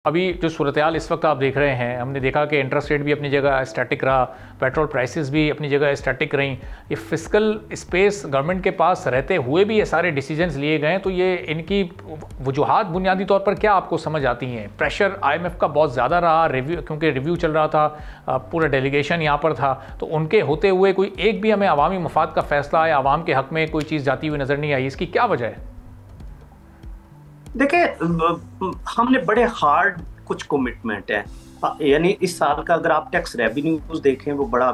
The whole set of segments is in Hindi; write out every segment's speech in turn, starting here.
अभी जो सूरत-ए-हाल इस वक्त आप देख रहे हैं, हमने देखा कि इंटरेस्ट रेट भी अपनी जगह स्टैटिक रहा, पेट्रोल प्राइसेस भी अपनी जगह स्टैटिक रहीं। ये फिस्कल स्पेस गवर्नमेंट के पास रहते हुए भी ये सारे डिसीजंस लिए गए, तो ये इनकी वजूहात बुनियादी तौर पर क्या आपको समझ आती हैं? प्रेशर IMF का बहुत ज़्यादा रहा, क्योंकि रिव्यू चल रहा था, पूरा डेलीगेशन यहाँ पर था, तो उनके होते हुए कोई एक भी हमें अवामी मफाद का फैसला या अवाम के हक़ में कोई चीज़ जाती हुई नज़र नहीं आई। इसकी क्या वजह है? देखिए, हमने बड़े हार्ड कुछ कमिटमेंट है, यानी इस साल का अगर आप टैक्स रेवेन्यूज देखें वो बड़ा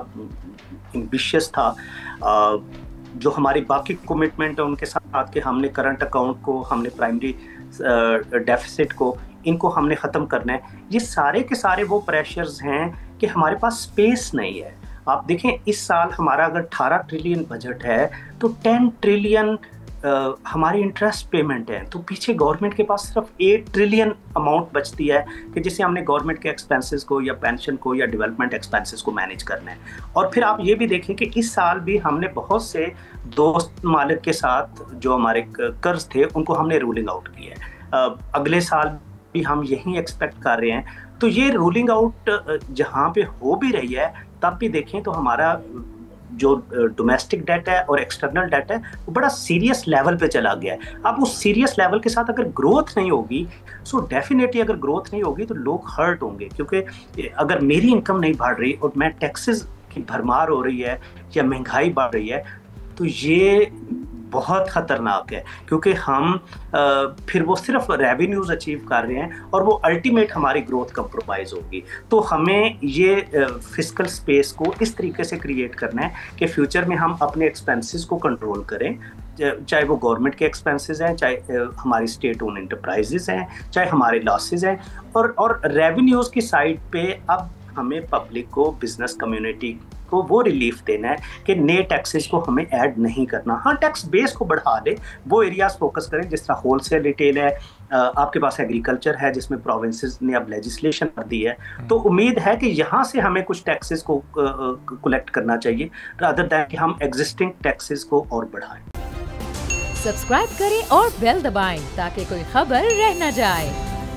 एम्बिशियस था। जो हमारी बाकी कमिटमेंट है उनके साथ के हमने करंट अकाउंट को, हमने प्राइमरी डेफिसिट को, इनको हमने ख़त्म करना है। ये सारे के सारे वो प्रेशर्स हैं कि हमारे पास स्पेस नहीं है। आप देखें, इस साल हमारा अगर 18 ट्रिलियन बजट है तो 10 ट्रिलियन हमारी इंटरेस्ट पेमेंट है, तो पीछे गवर्नमेंट के पास सिर्फ 8 ट्रिलियन अमाउंट बचती है कि जिसे हमने गवर्नमेंट के एक्सपेंसेस को या पेंशन को या डेवलपमेंट एक्सपेंसेस को मैनेज करना है। और फिर आप ये भी देखें कि इस साल भी हमने बहुत से दोस्त मालिक के साथ जो हमारे कर्ज थे उनको हमने रूलिंग आउट किया है। अगले साल भी हम यही एक्सपेक्ट कर रहे हैं। तो ये रूलिंग आउट जहाँ पे हो भी रही है, तब भी देखें तो हमारा जो डोमेस्टिक डेट है और एक्सटर्नल डेट है वो बड़ा सीरियस लेवल पे चला गया है। अब उस सीरियस लेवल के साथ अगर ग्रोथ नहीं होगी, सो डेफिनेटली अगर ग्रोथ नहीं होगी तो लोग हर्ट होंगे, क्योंकि अगर मेरी इनकम नहीं बढ़ रही और मैं टैक्सेस की भरमार हो रही है या महंगाई बढ़ रही है, तो ये बहुत ख़तरनाक है, क्योंकि हम फिर वो सिर्फ रेवेन्यूज अचीव कर रहे हैं और वो अल्टीमेट हमारी ग्रोथ कंप्रोमाइज़ होगी। तो हमें ये फिस्कल स्पेस को इस तरीके से क्रिएट करना है कि फ्यूचर में हम अपने एक्सपेंसेस को कंट्रोल करें, चाहे वो गवर्नमेंट के एक्सपेंसेस हैं, चाहे हमारी स्टेट ओन एंटरप्राइजेस हैं, चाहे हमारे लॉसेज हैं। और रेवेन्यूज़ की साइड पे अब हमें पब्लिक को, बिजनेस कम्युनिटी को वो रिलीफ देना है कि नए टैक्सेस को हमें ऐड नहीं करना। हाँ, टैक्स बेस को बढ़ा दे, वो एरियाज फोकस करें, जिस तरह होलसेल रिटेल है, आपके पास एग्रीकल्चर है जिसमें प्रोविंसेस ने अब लेजिस्लेशन कर दी है। तो उम्मीद है कि यहाँ से हमें कुछ टैक्सेस को कलेक्ट करना चाहिए, रादर दैन कि हम एग्जिस्टिंग टैक्सेस को और बढ़ाएं। सब्सक्राइब करें और बेल दबाएं ताकि कोई खबर रह न जाए।